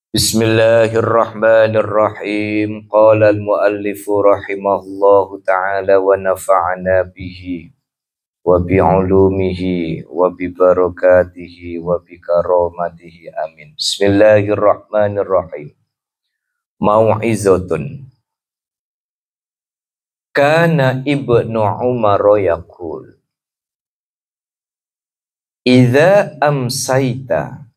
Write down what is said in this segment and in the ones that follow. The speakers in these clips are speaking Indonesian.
Bismillahirrahmanirrahim. Qala al-muallifu rahimahullahu ta'ala wa nafa'ana bihi wa bi'ulumihi wa bi barakatihi wa bi karamatihi amin. Bismillahirrahmanirrahim. Mau'izatun. Kana Ibnu Umar yaqul idza amsayta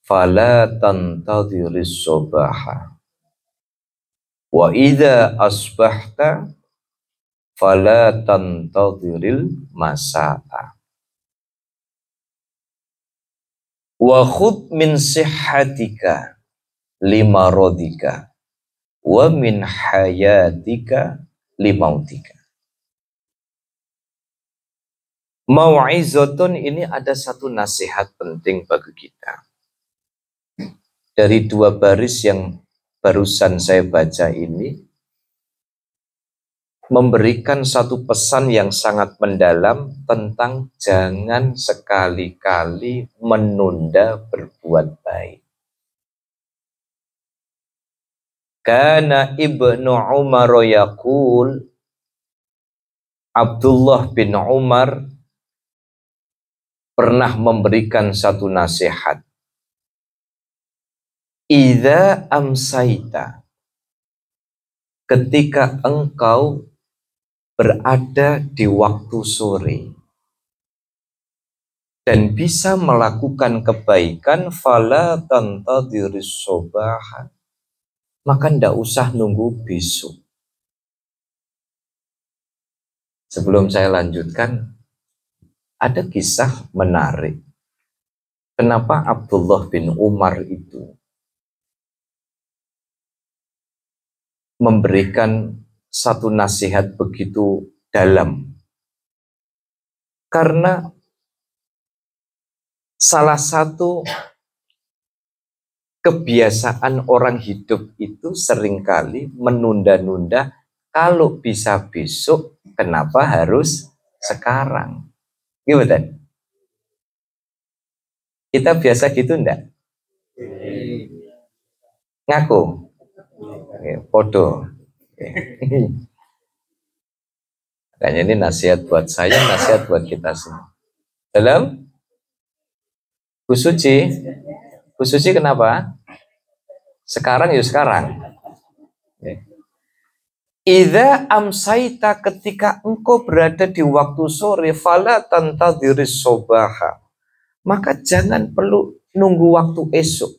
fala tantadhiris subaha wa idza asbahta fala tantadhiril masa'a wa khudh min sihhatika limaradika wa min hayatika limautika. Mau'izatun ini ada satu nasihat penting bagi kita. Dari dua baris yang barusan saya baca ini memberikan satu pesan yang sangat mendalam tentang jangan sekali-kali menunda berbuat baik. Kana Ibnu Umar yaqul, Abdullah bin Umar pernah memberikan satu nasihat. Idza amsaita, ketika engkau berada di waktu sore dan bisa melakukan kebaikan, fala tantadhiris subaha, maka ndak usah nunggu besok. Sebelum saya lanjutkan, ada kisah menarik. Kenapa Abdullah bin Umar itu memberikan satu nasihat begitu dalam? Karena salah satu kebiasaan orang hidup itu seringkali menunda-nunda. Kalau bisa besok, kenapa harus sekarang? Gimana? Kita biasa gitu enggak? Ngaku? Podo. Makanya ini nasihat buat saya, nasihat buat kita semua. Dalam Bu Suci kenapa? Sekarang ya sekarang. Idza amsaita, ketika engkau berada di waktu sore, fala tantadhiris subaha, maka jangan perlu nunggu waktu esok.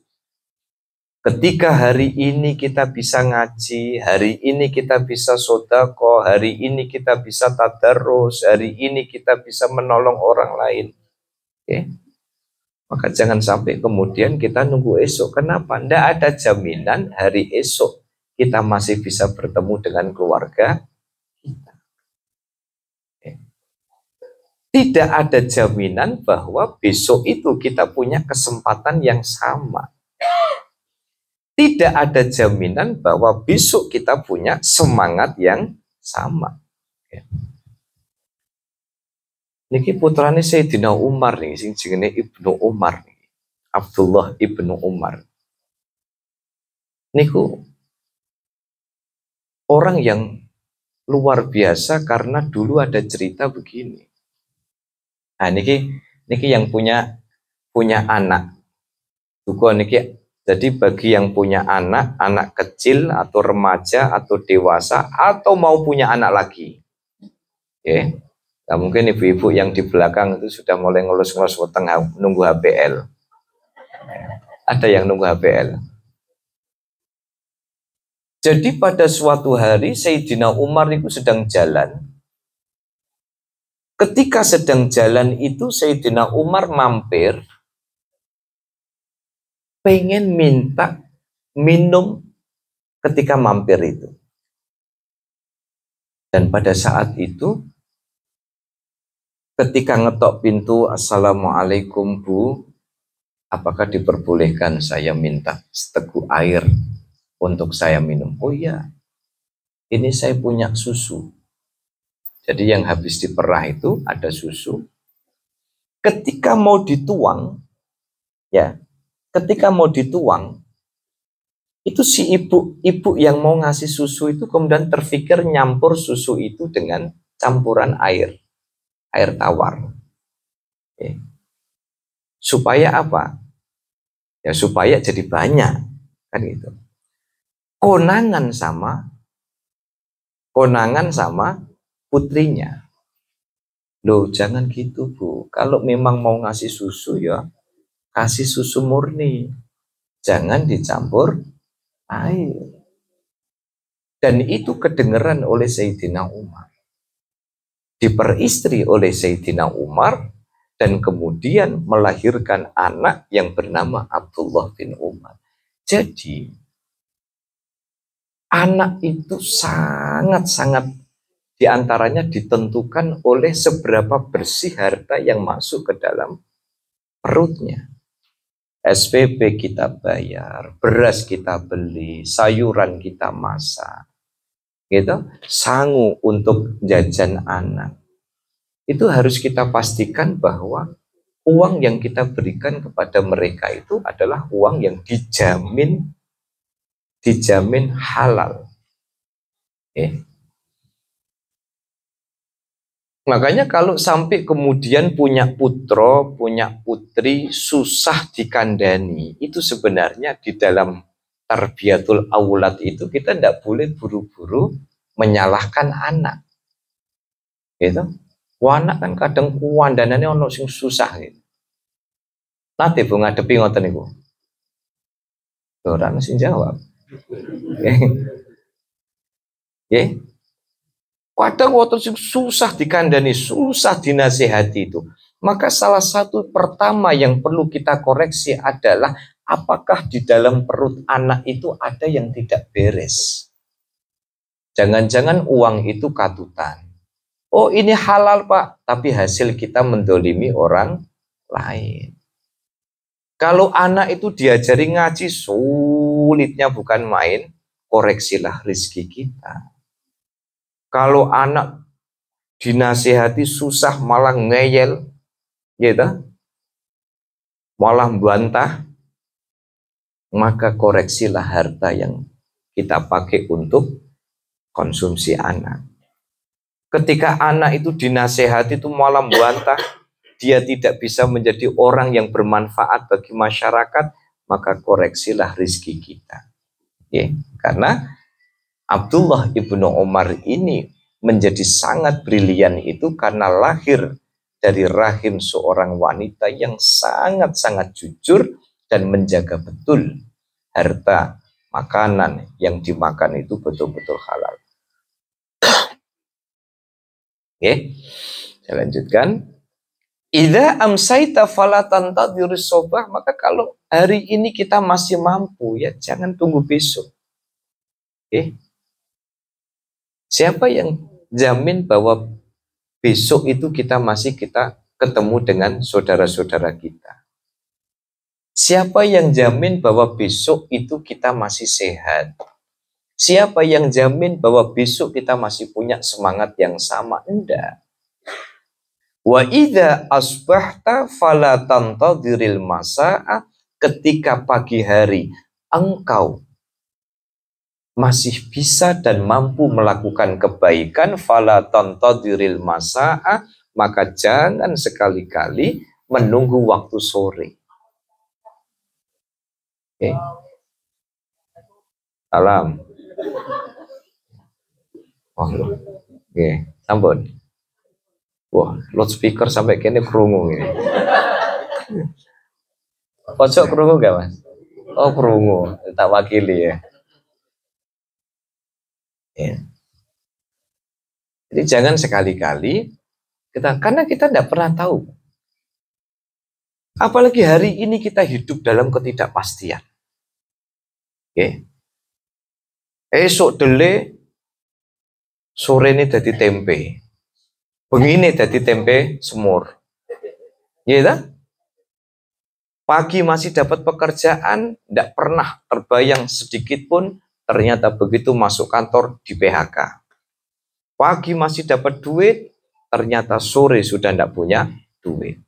Ketika hari ini kita bisa ngaji, hari ini kita bisa sodako, hari ini kita bisa tadarus, hari ini kita bisa menolong orang lain. Oke? Maka jangan sampai kemudian kita nunggu esok. Kenapa? Tidak ada jaminan hari esok kita masih bisa bertemu dengan keluarga kita. Tidak ada jaminan bahwa besok itu kita punya kesempatan yang sama. Tidak ada jaminan bahwa besok kita punya semangat yang sama. Niki putrane Sayyidina Umar nih, sing jenenge Ibnu Umar nih. Abdullah Ibnu Umar. Niku orang yang luar biasa karena dulu ada cerita begini. Nah, niki yang punya anak. Duga niki, jadi bagi yang punya anak kecil atau remaja atau dewasa atau mau punya anak lagi. Oke. Nah, mungkin ibu-ibu yang di belakang itu sudah mulai ngelus-ngelus weteng nunggu HBL. Ada yang nunggu HBL. Jadi pada suatu hari Sayyidina Umar itu sedang jalan. Ketika sedang jalan itu Sayyidina Umar mampir, pengen minta minum ketika mampir itu. Dan pada saat itu, ketika ngetok pintu, Assalamualaikum Bu, apakah diperbolehkan saya minta seteguk air untuk saya minum? Oh iya, ini saya punya susu. Jadi yang habis diperah itu ada susu. Ketika mau dituang, ya, ketika mau dituang, itu si ibu yang mau ngasih susu itu kemudian terpikir nyampur susu itu dengan campuran air tawar. Oke. Supaya apa? Ya supaya jadi banyak, kan gitu. Konangan sama putrinya. Loh, jangan gitu, Bu. Kalau memang mau ngasih susu ya kasih susu murni. Jangan dicampur air. Dan itu kedengeran oleh Sayyidina Umar. Diperistri oleh Sayyidina Umar dan kemudian melahirkan anak yang bernama Abdullah bin Umar. Jadi anak itu sangat-sangat diantaranya ditentukan oleh seberapa bersih harta yang masuk ke dalam perutnya. SPP kita bayar, beras kita beli, sayuran kita masak, gitu. Sangu untuk jajan anak. Itu harus kita pastikan bahwa uang yang kita berikan kepada mereka itu adalah uang yang dijamin halal. Makanya kalau sampai kemudian punya putra, punya putri susah dikandani, itu sebenarnya di dalam tarbiyatul aulad itu kita tidak boleh buru-buru menyalahkan anak. Gitu. Anak kan kadang kuandanane ono sing susah gitu. Nanti Bu ngadepi ngoten niku. Ora sing jawab. Nggih. Kadang waktu susah dikandani, susah dinasehati itu. Maka salah satu pertama yang perlu kita koreksi adalah apakah di dalam perut anak itu ada yang tidak beres. Jangan-jangan uang itu katutan. Oh ini halal Pak, tapi hasil kita mendolimi orang lain. Kalau anak itu diajari ngaji sulitnya bukan main, koreksilah rizki kita. Kalau anak dinasihati susah malah ngeyel, gitu, malah bantah, maka koreksilah harta yang kita pakai untuk konsumsi anak. Ketika anak itu dinasihati itu malah bantah, dia tidak bisa menjadi orang yang bermanfaat bagi masyarakat, maka koreksilah rizki kita. Ya, karena Abdullah ibnu Umar ini menjadi sangat brilian itu karena lahir dari rahim seorang wanita yang sangat-sangat jujur dan menjaga betul harta makanan yang dimakan itu betul-betul halal. Oke, saya lanjutkan. Idza amsaita fala tantadhir sobah, maka kalau hari ini kita masih mampu ya jangan tunggu besok. Oke. Siapa yang jamin bahwa besok itu kita ketemu dengan saudara-saudara kita? Siapa yang jamin bahwa besok itu kita masih sehat? Siapa yang jamin bahwa besok kita masih punya semangat yang sama? Enggak. Wa idza asbahta fala tantadhiril masa'a, ketika pagi hari engkau masih bisa dan mampu melakukan kebaikan, fala tantadhiril masa'a, maka jangan sekali-kali menunggu waktu sore. Oke. Salam. Oh, oke, sampun. Wah, loudspeaker sampai kene krungu ini. Pojok krungu gak Mas? Oh krungu, tak wakili ya. Jadi jangan sekali-kali karena kita tidak pernah tahu. Apalagi hari ini kita hidup dalam ketidakpastian. Oke. Esok dele sore ini jadi tempe. Begini jadi tempe semur. Ya, pagi masih dapat pekerjaan, tidak pernah terbayang sedikit pun, ternyata begitu masuk kantor di PHK. Pagi masih dapat duit, ternyata sore sudah tidak punya duit.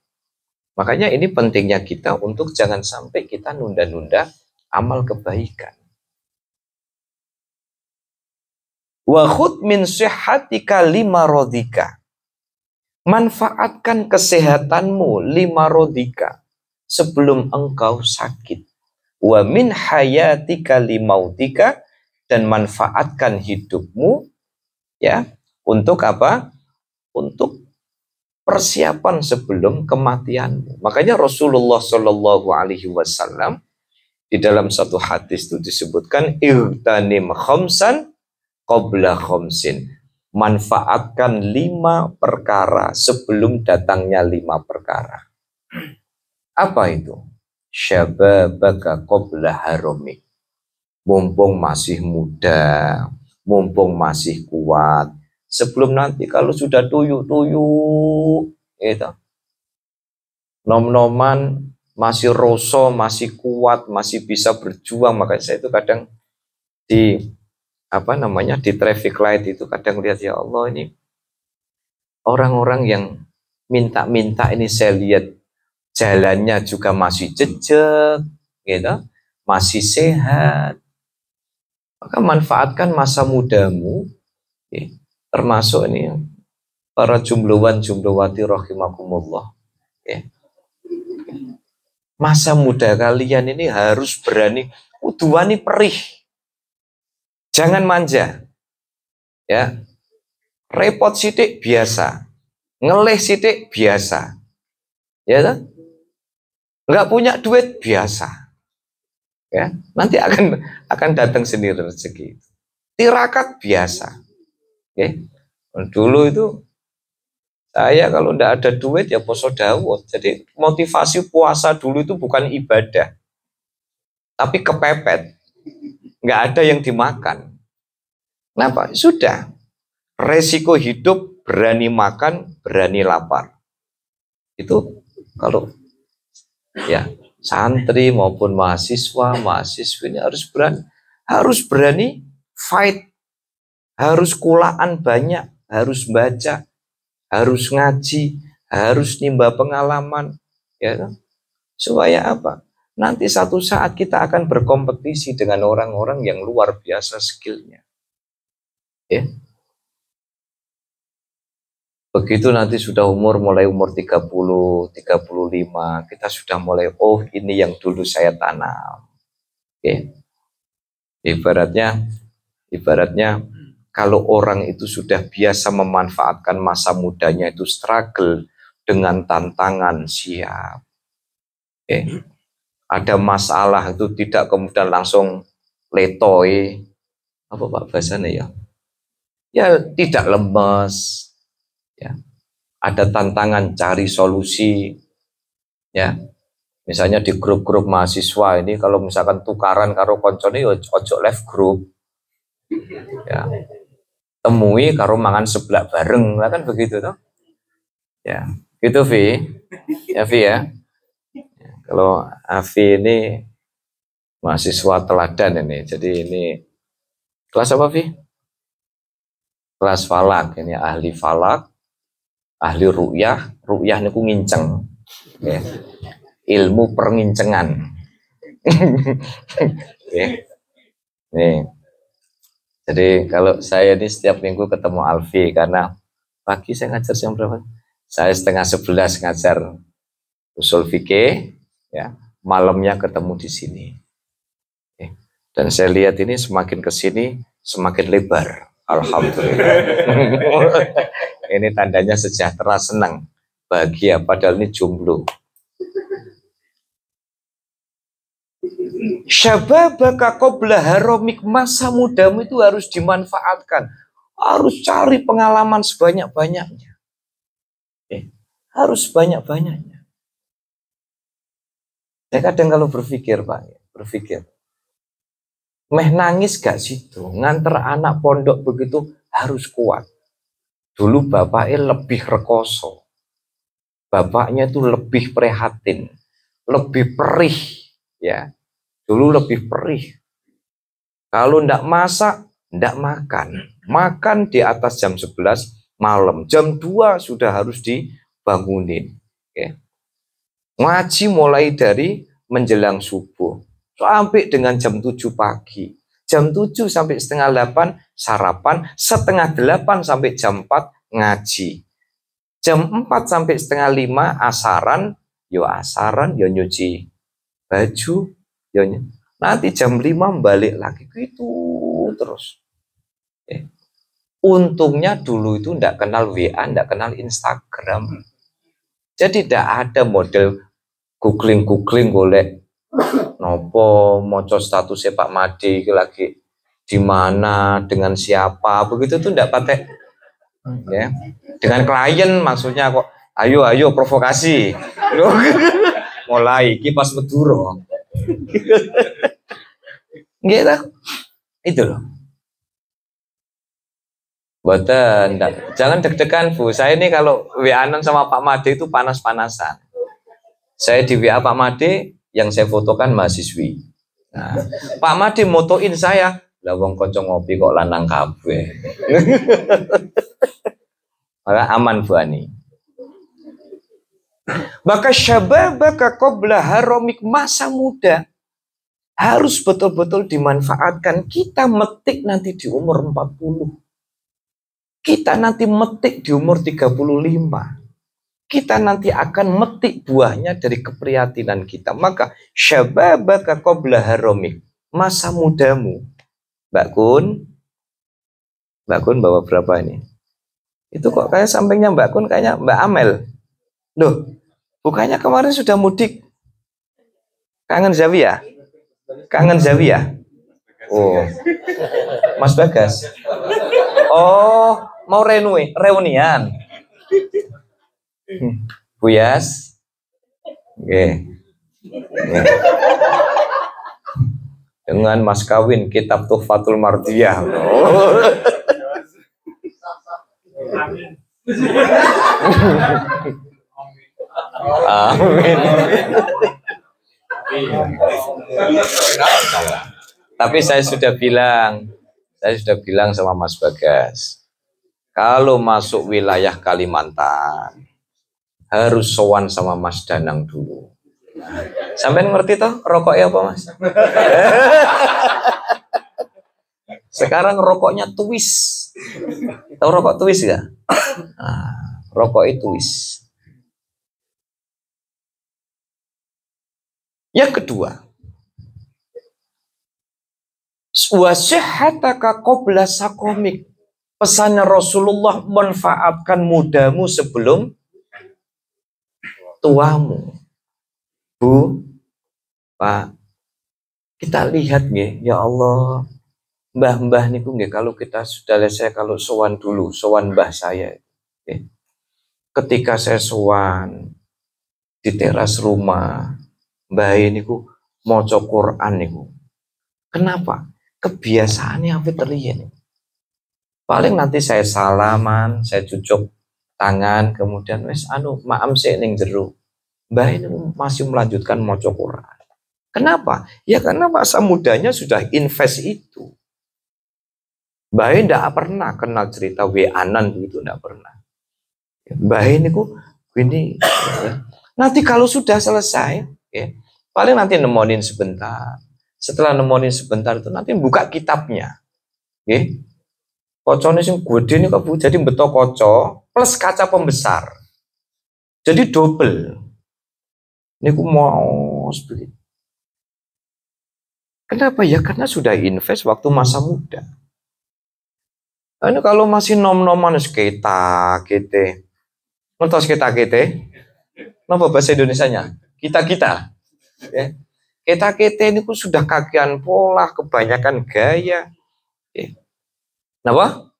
Makanya ini pentingnya kita untuk jangan sampai kita nunda-nunda amal kebaikan. Wa khudh min sihhatika limaradika. Manfaatkan kesehatanmu limaradika sebelum engkau sakit. Wa min hayatika limautika, dan manfaatkan hidupmu ya untuk apa? Untuk persiapan sebelum kematianmu. Makanya Rasulullah Shallallahu Alaihi Wasallam di dalam satu hadis itu disebutkan irtanim khamsan qabla khamsin. Manfaatkan 5 perkara sebelum datangnya 5 perkara. Apa itu? Syababaka qabla haromik. Mumpung masih muda, mumpung masih kuat. Sebelum nanti kalau sudah tuyuk-tuyuk, gitu. Nom-noman masih roso, masih kuat, masih bisa berjuang. Makanya saya itu kadang di di traffic light itu kadang lihat, ya Allah, ini orang-orang yang minta-minta ini saya lihat jalannya juga masih jejak, gitu, masih sehat. Maka manfaatkan masa mudamu, ya, termasuk ini para jumlawan-jumlawati rahimakumullah. Ya. Masa muda kalian ini harus berani, uduani perih. Jangan manja. Ya. Repot sidik biasa. Ngeleh sidik biasa. Ya kan? Nggak punya duit biasa. Ya, nanti akan datang sendiri rezeki. Tirakat biasa. Ya. Dulu itu saya kalau ndak ada duit ya poso dawuh. Jadi motivasi puasa dulu itu bukan ibadah, tapi kepepet. Nggak ada yang dimakan. Kenapa? Sudah. Resiko hidup, berani makan, berani lapar. Itu kalau ya santri maupun mahasiswa ini harus berani fight, harus kulaan banyak, harus baca, harus ngaji, harus nimba pengalaman, ya, supaya apa? Nanti satu saat kita akan berkompetisi dengan orang-orang yang luar biasa skillnya. Ya. Begitu nanti sudah mulai umur 30, 35, kita sudah mulai, oh ini yang dulu saya tanam. Oke. Ibaratnya kalau orang itu sudah biasa memanfaatkan masa mudanya itu struggle dengan tantangan, siap. Oke. Ada masalah itu tidak kemudian langsung letoy. Apa Pak bahasanya ya? Ya tidak lemes. Ya. Ada tantangan cari solusi, ya. Misalnya di grup-grup mahasiswa ini kalau misalkan tukaran karo koncone ojo left group, ya. Temui karo mangan seblak bareng, lah kan begitu toh. Ya, gitu Vi. Ya Vi ya. Kalau Avi ini mahasiswa teladan ini, jadi ini kelas apa Vi? Kelas falak, ini ahli falak. Ahli ru'yah niku nginceng. Ya. Ilmu perngincengan. Ya. Nih. Jadi kalau saya ini setiap minggu ketemu Alfi, karena pagi saya ngajar jam berapa? Saya 10:30 ngajar usul fikih, ya. Malamnya ketemu di sini. Ya. Dan saya lihat ini semakin ke sini semakin lebar. Alhamdulillah. Ini tandanya sejahtera, senang, bahagia, padahal ini jomblo. Syababaka qabla haromik, masa mudamu itu harus dimanfaatkan. Harus cari pengalaman sebanyak-banyaknya. Harus banyak-banyaknya. Saya kadang kalau berpikir Pak, meh nangis gak situ, nganter anak pondok begitu harus kuat. Dulu bapaknya lebih rekoso. Bapaknya itu lebih prihatin, lebih perih, ya. Dulu lebih perih. Kalau ndak masak, ndak makan. Makan di atas jam 11 malam. Jam 2 sudah harus dibangunin. Okay. Ngaji mulai dari menjelang subuh sampai dengan jam 7 pagi. Jam 7 sampai setengah 8 sarapan, setengah 8 sampai jam 4 ngaji. Jam 4 sampai setengah 5 asaran, yo nyuci baju, nanti jam 5 balik lagi gitu terus. Untungnya dulu itu ndak kenal WA, ndak kenal Instagram. Jadi tidak ada model googling golek nopo moco statusnya Pak Made lagi di mana dengan siapa begitu tuh ndak pakai ya. Dengan klien maksudnya kok ayo provokasi. Mulai kipas Maduro. Gitu. Itu loh. Boten, jangan deg-degan Bu. Saya ini kalau WA-an sama Pak Made itu panas-panasan. Saya di WA Pak Made, yang saya fotokan mahasiswi. Nah, Pak Made motoin saya, lah wong kanca ngopi kok lanang kabeh. Maka aman Bu Ani. Maka syababaka qabla haramik, masa muda harus betul-betul dimanfaatkan. Kita metik nanti di umur 40. Kita nanti metik di umur 35. Kita nanti akan metik buahnya dari keprihatinan kita. Maka syababaka qabla haramik, masa mudamu. Mbak Kun bawa berapa ini? Itu kok kayak sampingnya Mbak Kun kayaknya Mbak Amel. Loh, bukannya kemarin sudah mudik? Kangen Zawiyah? Kangen Zawiyah? Oh, Mas Bagas. Oh, mau reunian. Bu Yas. Oke. Dengan mas kawin kitab Tuhfatul Mardiyah. Oh. Amin. Tapi saya sudah bilang sama Mas Bagas, kalau masuk wilayah Kalimantan harus sowan sama Mas Danang dulu. Sampai ngerti toh rokoknya apa Mas? Sekarang rokoknya Twist. Tahu rokok Twist gak? Nah, rokok Twist. Yang kedua, wasihhataka qabla sakomik. Pesannya Rasulullah, manfaatkan mudamu sebelum tuamu. Bu, Pak, kita lihat nggih, ya Allah, mbah-mbah niku nggih, kalau kita sudah selesai, kalau sowan dulu, sowan mbah saya. Ketika saya sowan di teras rumah, mbah niku maca Quran niku. Kenapa? Kebiasaannya apa terlihat. Paling nanti saya salaman, saya cucuk tangan, kemudian wes maam sik ning jero. Mbah ini masih melanjutkan maca Quran. Kenapa? Ya karena masa mudanya sudah invest itu. Mbah ini tidak pernah kenal cerita WA-an begitu, tidak pernah. Mbah ini ini nanti kalau sudah selesai, ya, paling nanti nemonin sebentar. Setelah nemonin sebentar itu nanti buka kitabnya. Nggih. Kocone sing gede ini kok jadi beto koco plus kaca pembesar. Jadi double. Niku mau seperti. Kenapa ya? Karena sudah invest waktu masa muda. Ini kalau masih nom-noman kita, nonton kita. Napa bahasa Indonesianya? Kita. Ya. Kita ini pun sudah kakian pola, kebanyakan gaya. Ya. Napa?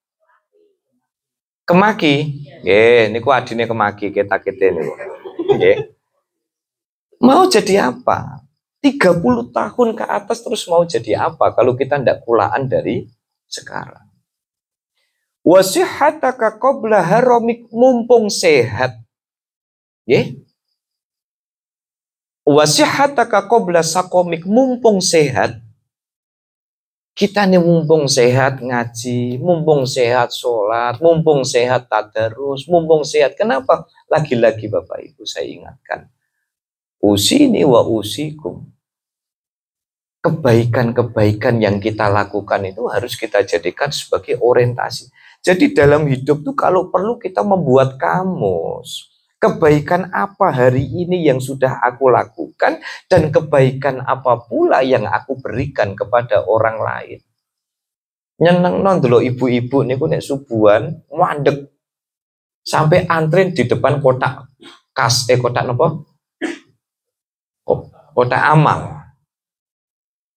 Kemaki. Nggih, niku adine kemaki kita niku. Nggih. Mau jadi apa? 30 tahun ke atas terus mau jadi apa kalau kita tidak kulaan dari sekarang? Wasihhataka qabla haramik, mumpung sehat. Nggih. Wasihhataka qabla sakomik, mumpung sehat. Kita nih mumpung sehat ngaji, mumpung sehat sholat, mumpung sehat tadarus, mumpung sehat. Kenapa? Lagi-lagi Bapak Ibu saya ingatkan. Usini wa usikum. Kebaikan-kebaikan yang kita lakukan itu harus kita jadikan sebagai orientasi. Jadi dalam hidup tuh kalau perlu kita membuat kamus. Kebaikan apa hari ini yang sudah aku lakukan dan kebaikan apa pula yang aku berikan kepada orang lain. Nyeneng non dulu ibu-ibu niku nek subuhan mandek sampai antri di depan kotak kotak apa? Kotak amal.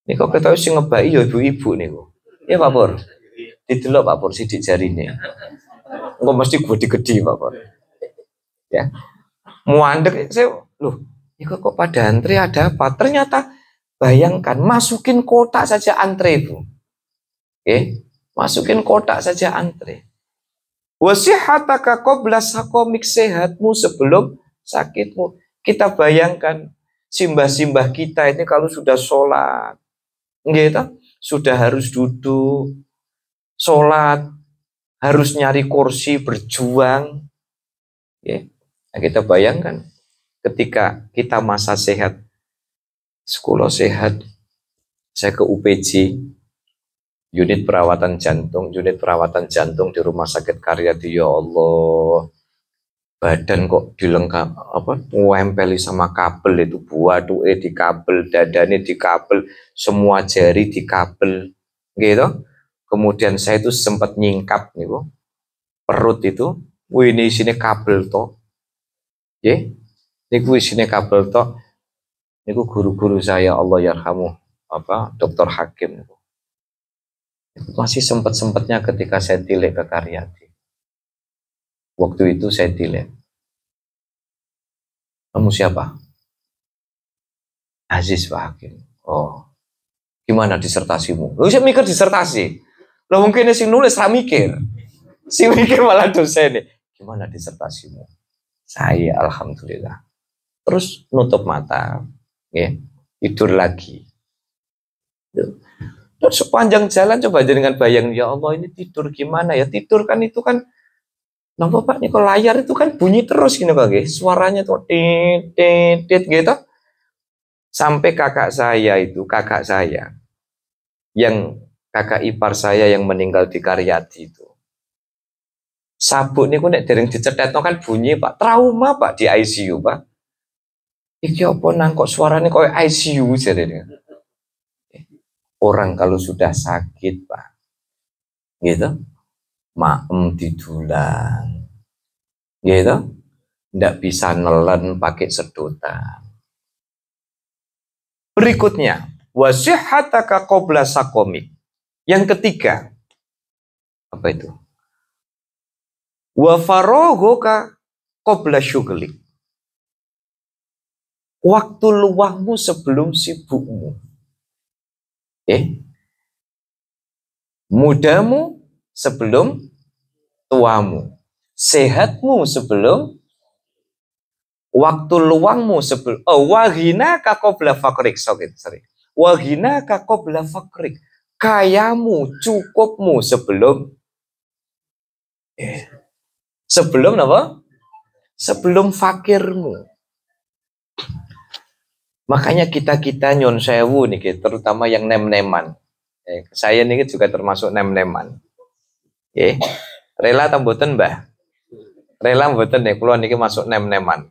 Niku ketahui sing ngebaki ya ibu-ibu niku. Ya Pak Pur. Didelok Pak Pur sidik jarine. Engko mesti gede-gede Pak Pur. Ya. Muandek saya loh, niku kok pada antri ada apa? Ternyata bayangkan masukin kotak saja antre, Bu. Oke, masukin kotak saja antre. Wasihataka qabla sakomik, sehatmu sebelum sakitmu. Kita bayangkan simbah-simbah kita ini kalau sudah sholat, gitu, sudah harus duduk, sholat, harus nyari kursi, berjuang. Ya. Nah, kita bayangkan ketika kita masa sehat, sekolah sehat, saya ke UPJ, unit perawatan jantung di Rumah Sakit Karyadi, ya Allah, badan kok dilengkap ngempeli sama kabel itu, buat di kabel, dadanya di kabel, semua jari di kabel, gitu. Kemudian saya itu sempat nyingkap nih, Bu, perut itu, ini sini kabel toh, ya, ini sini kabel toh, ini guru-guru saya Allah yarhamu, Dokter Hakim, masih sempat-sempatnya ketika saya tilik ke Karyadi. Waktu itu saya tilik. Kamu siapa? Aziz Pak Hakim. Oh, gimana disertasimu? Lu saya mikir disertasi. Lo mungkin sing nulis ra mikir. Sing mikir malah dosen nih. Gimana disertasimu? Saya alhamdulillah. Terus nutup mata, ya, tidur lagi. Dan sepanjang jalan coba dengan bayang, ya Allah ini tidur gimana ya? Tidur kan itu kan, napa Pak, nih kalau layar itu kan bunyi terus gini Pak, suaranya tuh tit gitu. Sampai kakak saya yang kakak ipar saya yang meninggal di Karyadi itu, sabuk nih nek dereng dicetetno kan bunyi Pak, trauma Pak, di ICU Pak. Iki apa nang kok suaranya kok ICU jadi. Orang kalau sudah sakit Pak, gitu, maem didulang, gitu, ndak bisa nelen pakai sedotan. Berikutnya, wasihhataka qabla sakomik. Yang ketiga, apa itu? Wa faraghuka qabla syughlik. Waktu luangmu sebelum sibukmu. Mudamu sebelum tuamu. Sehatmu sebelum, waktu luangmu sebelum, waghinaka qabla faqrik. Waghinaka qabla faqrik. Kayamu, cukupmu sebelum sebelum apa? Sebelum fakirmu. Makanya kita nyon sewu nih, terutama yang nem-neman. Saya nih juga termasuk nem-neman. Rela tamboten Mbah? Rela mboten nih, kula niki masuk nem-neman.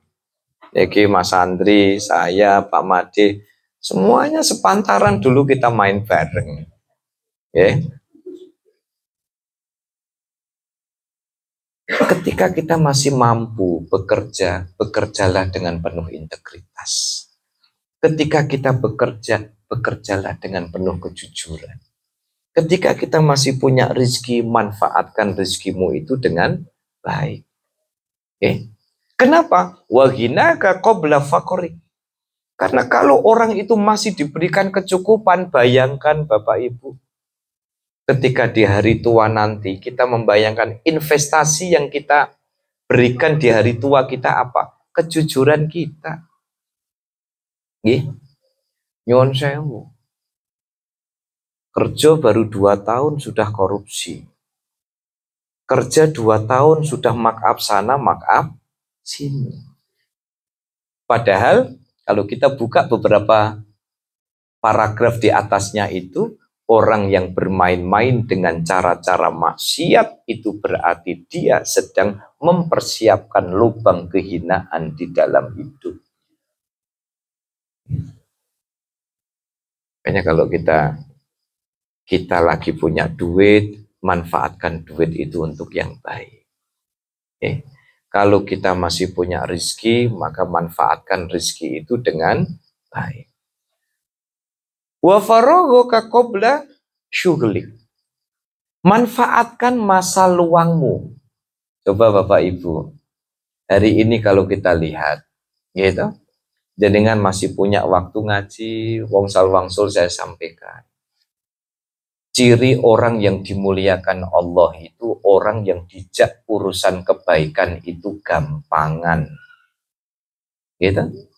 Iki Mas Andri, saya, Pak Made, semuanya sepantaran dulu kita main bareng. Ketika kita masih mampu bekerja, bekerjalah dengan penuh integritas. Ketika kita bekerja, bekerjalah dengan penuh kejujuran. Ketika kita masih punya rezeki, manfaatkan rezekimu itu dengan baik. Kenapa? Waghinaka qabla faqrik. Karena kalau orang itu masih diberikan kecukupan, bayangkan Bapak Ibu, ketika di hari tua nanti, kita membayangkan investasi yang kita berikan di hari tua kita apa? Kejujuran kita. Nyuwun sewu. Kerja baru 2 tahun sudah korupsi. Kerja 2 tahun sudah markup sana, markup sini. Padahal Kalau kita buka beberapa paragraf di atasnya itu, orang yang bermain-main dengan cara-cara maksiat itu berarti dia sedang mempersiapkan lubang kehinaan di dalam hidup. Makanya kalau kita lagi punya duit, manfaatkan duit itu untuk yang baik. Kalau kita masih punya rezeki, maka manfaatkan rezeki itu dengan baik. Wa faraghuka qabla syughlik. Manfaatkan masa luangmu. Coba Bapak Ibu, hari ini kalau kita lihat, gitu, jenengan masih punya waktu ngaji, wangsul saya sampaikan. Ciri orang yang dimuliakan Allah itu orang yang dijak urusan kebaikan itu gampangan. Gitu.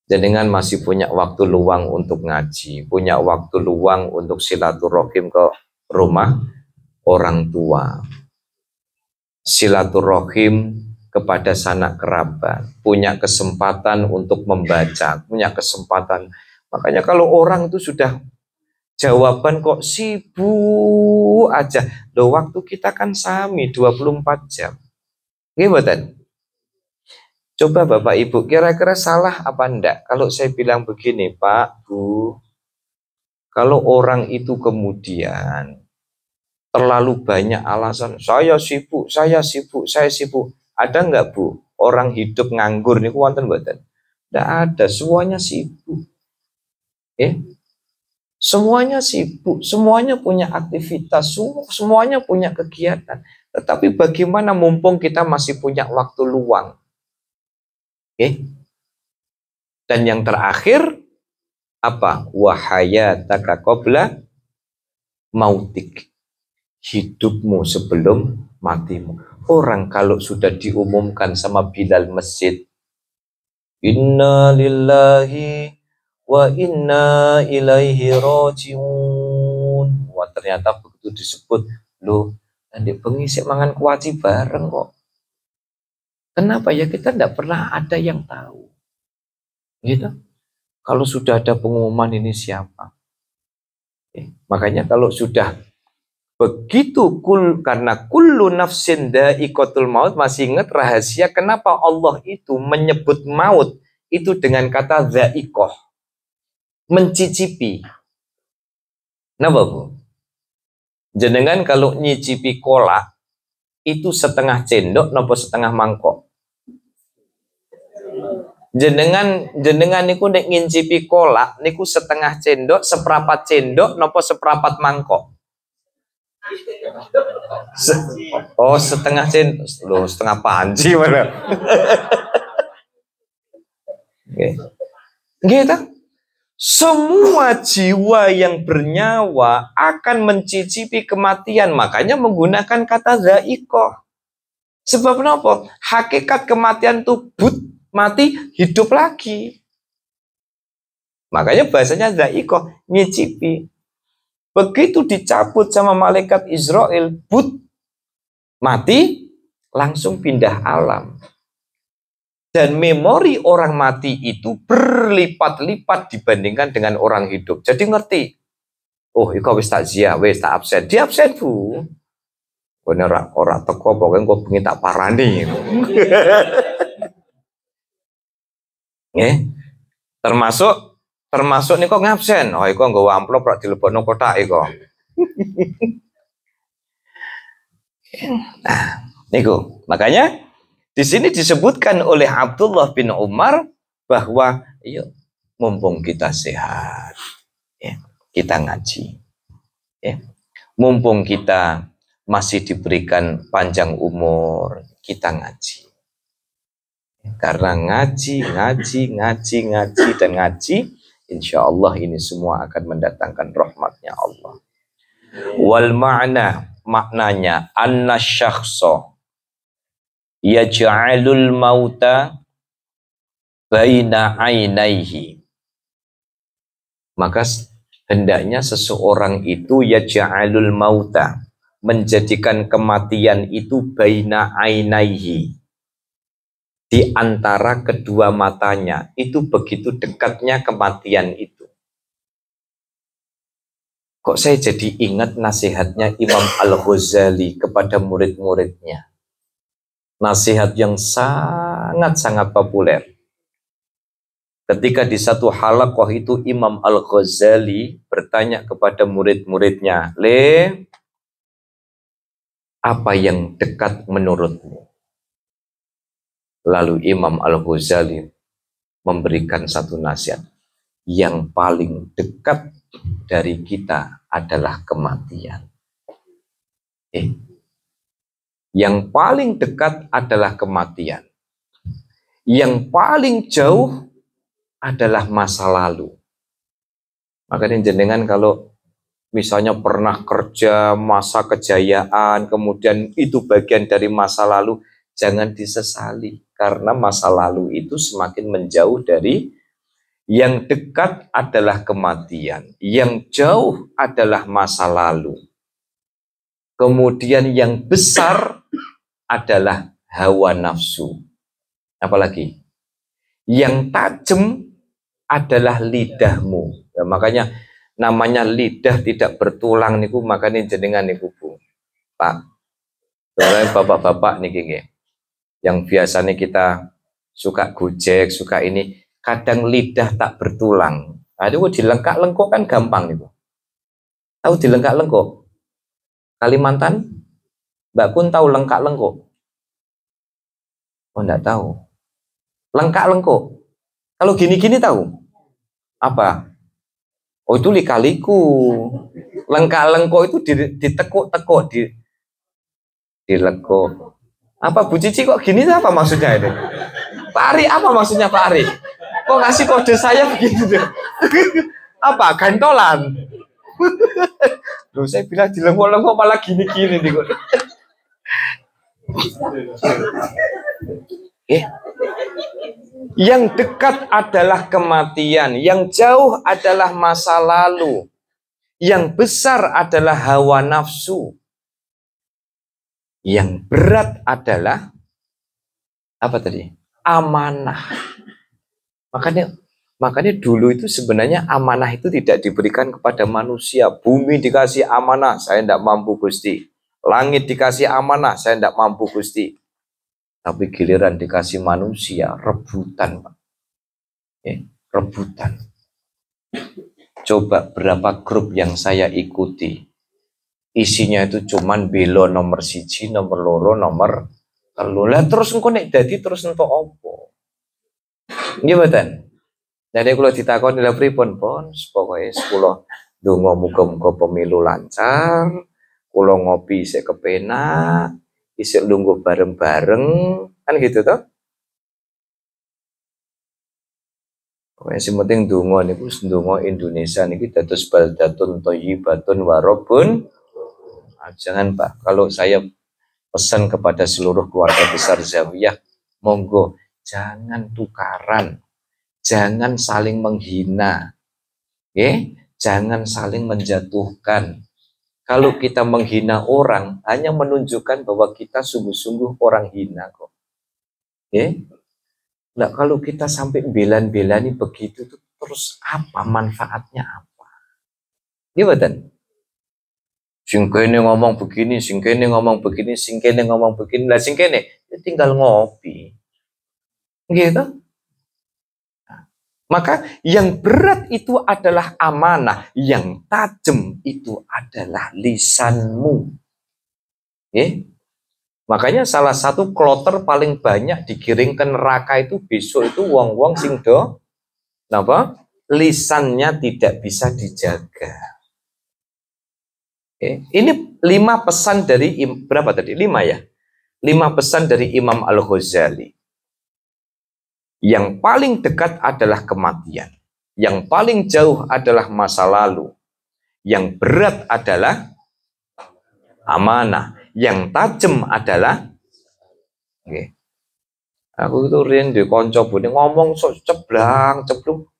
Jenengan masih punya waktu luang untuk ngaji, punya waktu luang untuk silaturahim ke rumah orang tua. Silaturahim kepada sanak kerabat, punya kesempatan untuk membaca, punya kesempatan. Makanya kalau orang itu sudah jawaban kok sibuk aja. Loh, waktu kita kan sami 24 jam. Gimana? Coba Bapak Ibu, kira-kira salah apa enggak kalau saya bilang begini, Pak, Bu. Kalau orang itu kemudian terlalu banyak alasan, saya sibuk, saya sibuk, saya sibuk. Ada enggak, Bu? Orang hidup nganggur nih, wonten mboten? Enggak ada, semuanya sibuk. Semuanya sibuk, semuanya punya aktivitas, semuanya punya kegiatan. Tetapi bagaimana mumpung kita masih punya waktu luang? Dan yang terakhir, apa? Wahayataka qabla mautik. Hidupmu sebelum matimu. Orang kalau sudah diumumkan sama Bilal masjid, Inna lillahi wa inna ilaihi rajiun. Wah, ternyata begitu disebut, loh, nanti pengisi mangan kuaci bareng kok. Kenapa ya? Kita tidak pernah ada yang tahu. Gitu. Kalau sudah ada pengumuman ini siapa? Makanya kalau sudah begitu karena kullu nafsin dha'iqatul maut, masih ingat rahasia kenapa Allah itu menyebut maut itu dengan kata dha'iqah. Mencicipi. Kenapa, Bu? Jenengan kalau nyicipi kolak itu setengah cendok nopo setengah mangkok? Jenengan niku nek ngincipi kolak niku setengah cendok, seprapat cendok nopo seprapat mangkok? Setengah cendok. Loh, setengah panci mana? Gitu. Semua jiwa yang bernyawa akan mencicipi kematian, makanya menggunakan kata dha'iqah. Sebab kenapa? Hakikat kematian itu mati, hidup lagi. Makanya bahasanya dha'iqah, nyicipi. Begitu dicabut sama malaikat Israel, mati, langsung pindah alam. Dan memori orang mati itu berlipat-lipat dibandingkan dengan orang hidup. Jadi ngerti, oh iku wis tak zia, wis tak absen. Di absen, Bu. Ora teko pokoke engko bengi tak parani. Termasuk niku ngabsen. Oh iku nggawa amplop rak dilebokno kotak iku. Nah, niku. Makanya di sini disebutkan oleh Abdullah bin Umar bahwa yuk mumpung kita sehat, ya, kita ngaji, ya. Mumpung kita masih diberikan panjang umur, kita ngaji. Karena ngaji, dan ngaji, insya Allah ini semua akan mendatangkan rahmatnya Allah. Wal maknanya anna syakhsa yaj'alul mauta baina ainaihi. Maka hendaknya seseorang itu yaj'alul mauta, menjadikan kematian itu baina ainaihi, di antara kedua matanya itu begitu dekatnya kematian itu. Kok saya jadi ingat nasihatnya Imam Al-Ghazali kepada murid-muridnya. Nasihat yang sangat-sangat populer. Ketika di satu halaqah itu Imam Al-Ghazali bertanya kepada murid-muridnya, apa yang dekat menurutmu? Lalu Imam Al-Ghazali memberikan satu nasihat. Yang paling dekat dari kita adalah kematian. Yang paling dekat adalah kematian. Yang paling jauh adalah masa lalu. Makanya jenengan kalau misalnya pernah kerja masa kejayaan, kemudian itu bagian dari masa lalu, jangan disesali. Karena masa lalu itu semakin menjauh dari yang dekat adalah kematian. Yang jauh adalah masa lalu. Kemudian yang besar adalah hawa nafsu. Apalagi? Yang tajam adalah lidahmu. Ya, makanya namanya lidah tidak bertulang niku, makanya jenengan niku Bu. Pak. Bapak-bapak niki yang biasanya kita suka gojek, suka ini, kadang lidah tak bertulang. Nah, itu dilengkak-lengkok kan gampang itu. Tahu dilengkak-lengkok? Kalimantan? Mbak Kun tahu lengkak-lengkok? Oh, enggak tahu. Lengkak-lengkok. Kalau gini-gini tahu? Apa? Oh, itu lika-liku. Lengkak-lengkok itu ditekuk-tekuk, dilekuk. Apa Bu Cici kok gini, apa maksudnya itu? Pak Ari, apa maksudnya Pak Ari? Kok ngasih kode saya begitu tuh? Apa? Gantolan? Loh, saya bilang dilengkuk-lengkuk malah gini-gini nih kok. Yang dekat adalah kematian, yang jauh adalah masa lalu, yang besar adalah hawa nafsu, yang berat adalah apa tadi? Amanah. Makanya dulu itu sebenarnya amanah itu tidak diberikan kepada manusia. Bumi dikasih amanah, saya tidak mampu Gusti. Langit dikasih amanah, saya tidak mampu Gusti. Tapi giliran dikasih manusia, rebutan, Pak. Rebutan. Coba berapa grup yang saya ikuti, isinya itu cuman belo nomor siji, nomor loro, nomor telu. Lah terus engko nek dadi terus entuk opo? Nggih mboten. Jadi kalau ditakoni lha pripun, Pon? Pokoke kula ndonga muga-muga pemilu lancar, kula ngopi sik kepenak, isuk lungguh bareng-bareng, kan gitu toh? Pokoknya sing penting ndonga niku ndonga Indonesia niki dados baldatun thayyibatun wa rabbun. Jangan Pak, kalau saya pesan kepada seluruh keluarga besar Zawiyah, monggo jangan tukaran, jangan saling menghina, jangan saling menjatuhkan. Kalau kita menghina orang, hanya menunjukkan bahwa kita sungguh-sungguh orang hina kok. Nah, kalau kita sampai belan-belani begitu, terus apa manfaatnya apa? Gimana? Sing kene ngomong begini, sing kene ngomong begini, sing kene ngomong begini, lah sing kene tinggal ngopi. Gitu. Maka yang berat itu adalah amanah, yang tajam itu adalah lisanmu. Makanya salah satu kloter paling banyak digiring ke neraka itu besok itu wong-wong sing do napa? Lisannya tidak bisa dijaga. Ini 5 pesan dari berapa tadi? 5 ya? 5 pesan dari Imam Al-Ghazali. Yang paling dekat adalah kematian. Yang paling jauh adalah masa lalu. Yang berat adalah amanah. Yang tajam adalah aku itu riyen di kanca bune ngomong sok ceblung,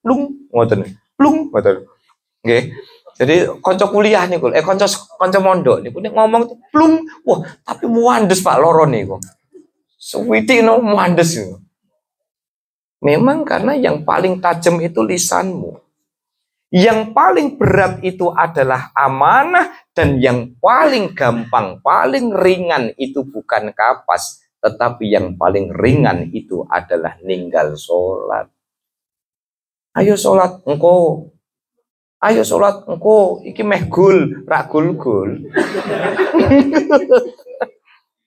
plung ngoten. Plung ngoten. Nggih. Jadi konco kuliah nih, konco mondok nih, ngomong plung, wah tapi muandes Pak loro nih, suwiti no muandes nih. Memang karena yang paling tajam itu lisanmu. Yang paling berat itu adalah amanah, dan yang paling gampang, paling ringan itu bukan kapas, tetapi yang paling ringan itu adalah ninggal sholat. Ayo sholat engko, ayo sholat engko, iki meh gul, rak gul.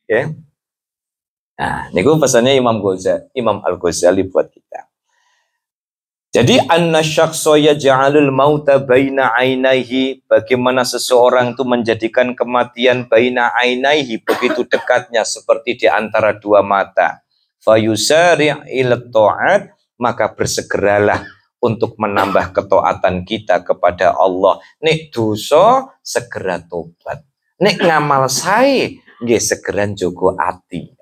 Ya. Nah, niku pesannya Imam Al-Ghazali buat kita. Jadi anna syakhsa yaj'alul mauta baina ainaihi, bagaimana seseorang itu menjadikan kematian baina ainaihi, begitu dekatnya seperti di antara dua mata. Fayusari' ila ta'at, maka bersegeralah untuk menambah ketaatan kita kepada Allah. Nek dosa segera tobat. Nek ngamal sae nggih segera njogo ati.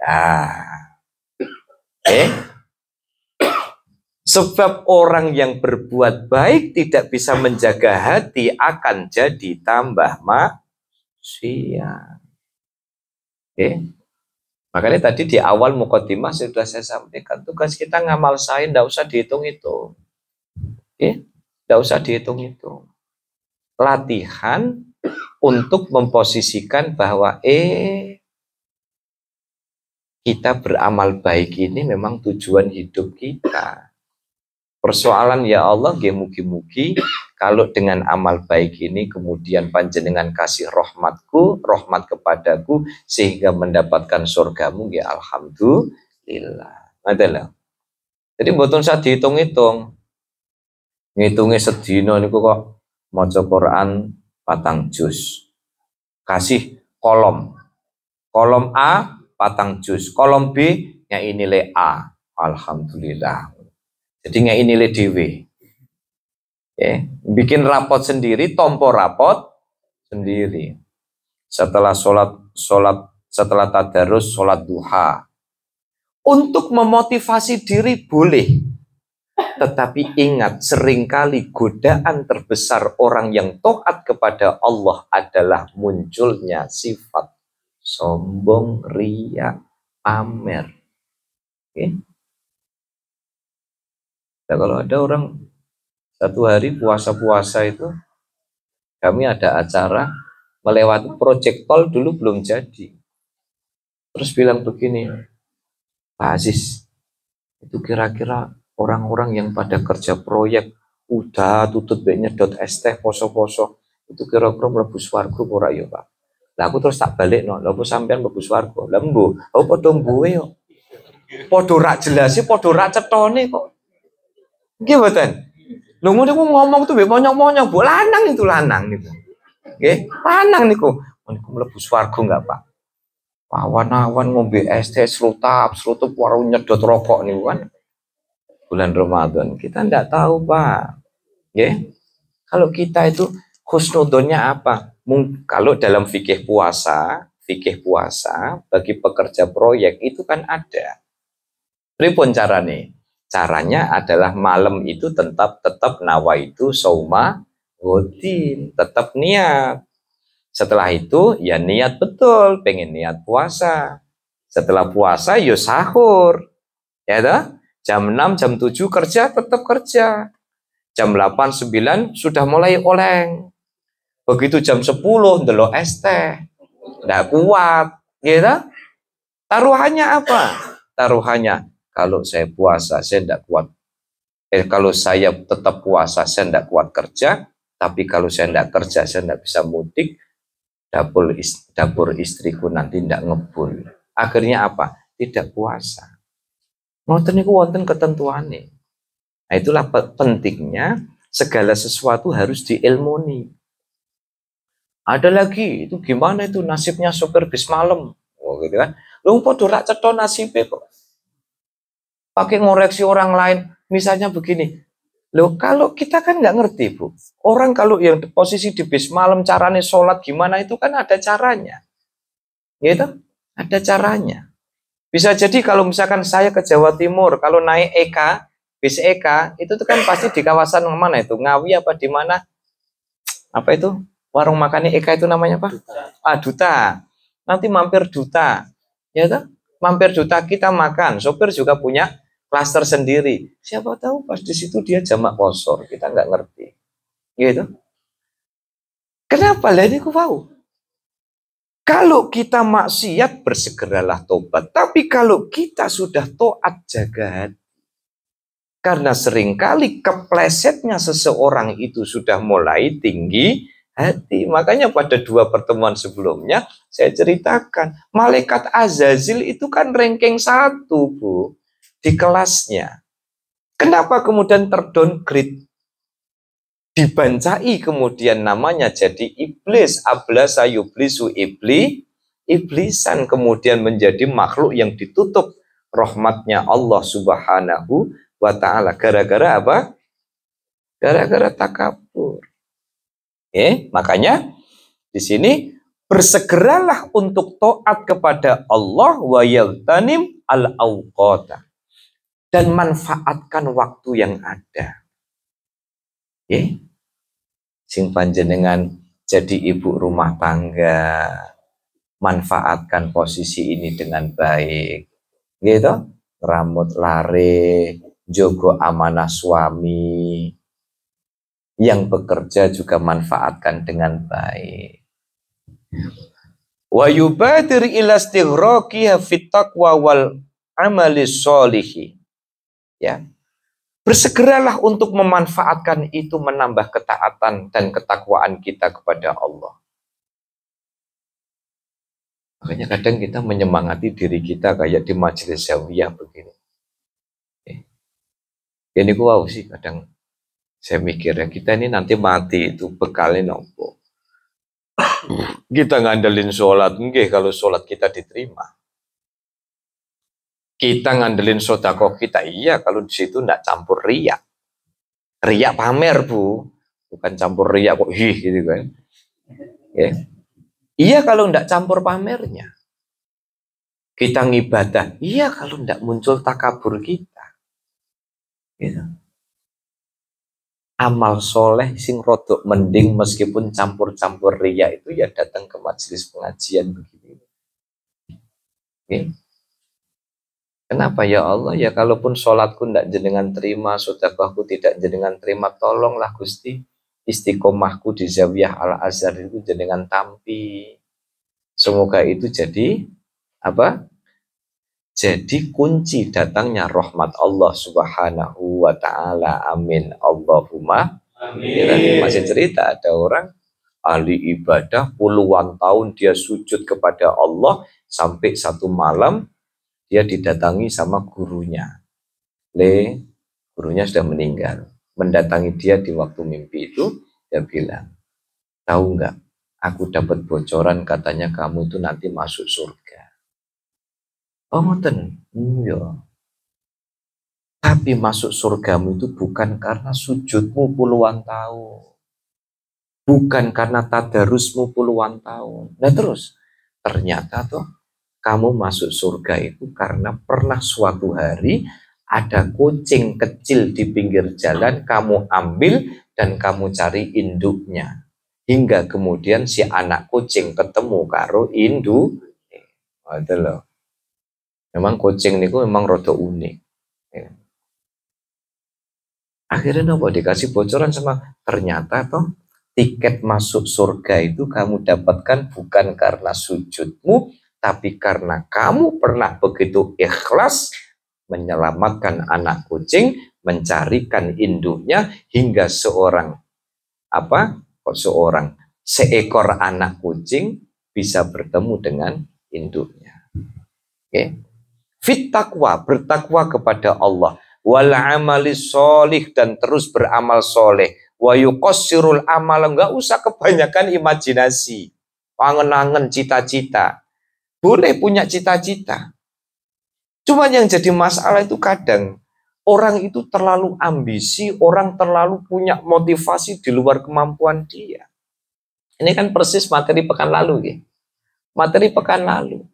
Sebab orang yang berbuat baik tidak bisa menjaga hati akan jadi tambah maksiat. Makanya tadi di awal mukadimah sudah saya sampaikan, tugas kita ngamal sain tidak usah dihitung-hitung. Tidak usah dihitung-hitung. Latihan untuk memposisikan bahwa kita beramal baik ini memang tujuan hidup kita. Persoalan ya Allah, mugi-mugi kalau dengan amal baik ini kemudian panjenengan kasih rahmat kepadaku sehingga mendapatkan surgamu, ya alhamdulillah. Adalah. Jadi mboten usah dihitung-hitung. Ngitungnya sedina niku kok maca Quran 4 juz. Kasih kolom A 4 juz, kolom B nyai nilai A. Alhamdulillah. Jadi nggak ini dewe, bikin rapot sendiri, tompo rapot sendiri. Setelah setelah tadarus, sholat duha. Untuk memotivasi diri boleh, tetapi ingat, seringkali godaan terbesar orang yang taat kepada Allah adalah munculnya sifat sombong, riya, pamer. Nah, kalau ada orang satu hari puasa-puasa itu, kami ada acara melewati proyek tol dulu belum jadi. Terus bilang begini, Pak Aziz, itu kira-kira orang-orang yang pada kerja proyek udah tutut nyedot es teh poso-poso, itu kira-kira mlebu swarga ora ya, Pak? Lah aku terus tak balik no, lha sampean mlebu swarga. Lah mbuh, aku padha mbuhe yo. Padha rak jelase, padha rak cetone kok. Nggih mboten. Lho niku ngomong tuh monyong-monyong, Bu lanang itu lanang niku. Nggih, lanang niku. Niku mlebu swarga enggak, Pak? Awan-awan ngombe es teh serutap baru nyedot rokok niku kan. Bulan Ramadan. Kita enggak tahu, Pak. Nggih. Kalau kita itu husnudonnya apa? Kalau dalam fikih puasa bagi pekerja proyek itu kan ada. Pripun carane? Caranya adalah malam itu tetap nawaitu sauma godin, tetap niat. Setelah itu ya niat betul, pengen niat puasa. Setelah puasa ya sahur. Ya toh? Jam 6, jam 7 kerja, tetap kerja. Jam 8, 9 sudah mulai oleng. Begitu jam 10 ndelok es teh. Nggak kuat, gitu. Taruhannya apa? Taruhannya kalau saya puasa, saya tidak kuat. Kalau saya tetap puasa, saya tidak kuat kerja. Tapi kalau saya tidak kerja, saya tidak bisa mudik. Dapur istriku nanti tidak ngebul. Akhirnya apa? Tidak puasa. Ngoten niku wonten ketentuane. Nah, itulah pentingnya segala sesuatu harus diilmoni. Ada lagi, itu gimana itu nasibnya sopir bis malam? Oh, gitu kan. Lu padha rak cetha nasibe kok. Pakai ngoreksi orang lain, misalnya begini. Loh, kalau kita kan nggak ngerti, Bu. Orang kalau yang posisi di bis malam caranya sholat gimana itu kan ada caranya. Gitu? Ada caranya. Bisa jadi kalau misalkan saya ke Jawa Timur, kalau naik bis EK, itu tuh kan pasti di kawasan mana itu? Ngawi apa di mana? Apa itu? Warung makannya EK itu namanya apa? Duta. Nanti mampir Duta. Ya toh? Mampir Duta kita makan. Sopir juga punya klaster sendiri. Siapa tahu pas di situ dia jamak kosor, kita nggak ngerti. Gitu. Kenapa? Lah ini aku tahu. Kalau kita maksiat, bersegeralah tobat. Tapi kalau kita sudah taat, jaga hati. Karena seringkali keplesetnya seseorang itu sudah mulai tinggi hati. Makanya pada 2 pertemuan sebelumnya, saya ceritakan, malaikat Azazil itu kan ranking 1, Bu, di kelasnya. Kenapa kemudian terdowngrade? Dibancai kemudian namanya jadi iblis, ablasa yublisu iblisan, kemudian menjadi makhluk yang ditutup rahmatnya Allah Subhanahu wa ta'ala. Gara-gara apa? Gara-gara takabur. Makanya di sini bersegeralah untuk taat kepada Allah wa yaltanim al-awqata, dan manfaatkan waktu yang ada. Sing panjenengan jadi ibu rumah tangga, manfaatkan posisi ini dengan baik, gitu. Rambut lare, jogo amanah suami, yang bekerja juga manfaatkan dengan baik. Wa yubadir ila istighraqi fit taqwa wal amali sholihi. Ya. Bersegeralah untuk memanfaatkan itu, menambah ketaatan dan ketakwaan kita kepada Allah. Makanya kadang kita menyemangati diri kita kayak di majelis zawiyah begini. Ini wow sih kadang saya mikir ya, kita ini nanti mati itu bekalnya nopo. Kita ngandelin sholat, nggih kalau sholat kita diterima. Kita ngandelin sedekah kita, iya kalau di situ enggak campur riak. Riak pamer, Bu. Bukan campur riak kok gitu kan. Iya kalau enggak campur pamernya. Kita ngibadah, iya kalau enggak muncul takabur kita. Gitu. Amal soleh sing rodok mending meskipun campur-campur riak itu ya datang ke majelis pengajian begini. Kenapa ya Allah? Ya kalaupun sholatku tidak jenengan terima, sedekahku tidak jenengan terima, tolonglah Gusti istiqomahku di Zawiyah Al-Azhar itu jenengan tampi. Semoga itu jadi apa? Jadi kunci datangnya rahmat Allah Subhanahu wa ta'ala. Amin. Allahumma amin. Masih cerita ada orang ahli ibadah puluhan tahun dia sujud kepada Allah, sampai satu malam dia didatangi sama gurunya. Gurunya sudah meninggal. Mendatangi dia di waktu mimpi itu, dia bilang, tahu nggak, aku dapat bocoran katanya kamu itu nanti masuk surga. Oh ngoten, iya. Tapi masuk surgamu itu bukan karena sujudmu puluhan tahun. Bukan karena tadarusmu puluhan tahun. Nah terus, ternyata tuh kamu masuk surga itu karena pernah suatu hari ada kucing kecil di pinggir jalan, kamu ambil dan kamu cari induknya. Hingga kemudian si anak kucing ketemu karo induk. Itu loh. Memang kucing niku memang rada unik. Akhirnya nopo dikasih bocoran sama, ternyata toh tiket masuk surga itu kamu dapatkan bukan karena sujudmu, tapi karena kamu pernah begitu ikhlas menyelamatkan anak kucing, mencarikan induknya, hingga seekor anak kucing bisa bertemu dengan induknya. Fit taqwa, bertakwa kepada Allah, wal amali sholih, dan terus beramal soleh, wa yuqassirul amal, enggak usah kebanyakan imajinasi, angen-angen cita-cita. Boleh punya cita-cita. Cuma yang jadi masalah itu kadang orang itu terlalu ambisi, orang terlalu punya motivasi di luar kemampuan dia. Ini kan persis materi pekan lalu, ya. Materi pekan lalu.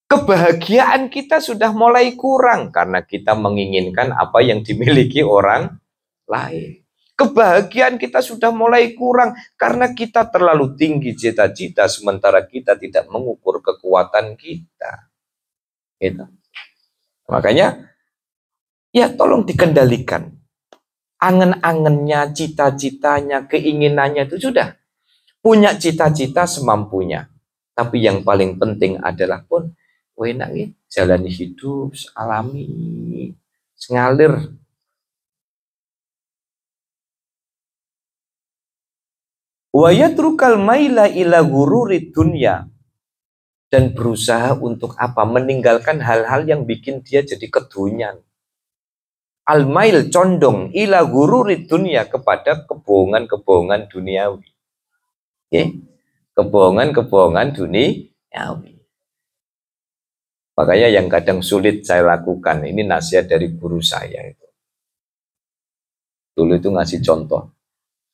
Kebahagiaan kita sudah mulai kurang karena kita menginginkan apa yang dimiliki orang lain. Kebahagiaan kita sudah mulai kurang karena kita terlalu tinggi cita-cita, sementara kita tidak mengukur kekuatan kita. Gitu. Makanya ya tolong dikendalikan. Angen-angennya, cita-citanya, keinginannya itu sudah. Punya cita-cita semampunya. Tapi yang paling penting adalah pun enak ya, jalani hidup alami, ngalir. Wa yatrukal maila ila gururi dunya, dan berusaha untuk apa? Meninggalkan hal-hal yang bikin dia jadi kedunyan. Al-mail condong ila gururi dunya, kepada kebohongan-kebohongan duniawi. Okay? Kebohongan-kebohongan duniawi. Makanya yang kadang sulit saya lakukan, ini nasihat dari guru saya itu. Dulu itu ngasih contoh.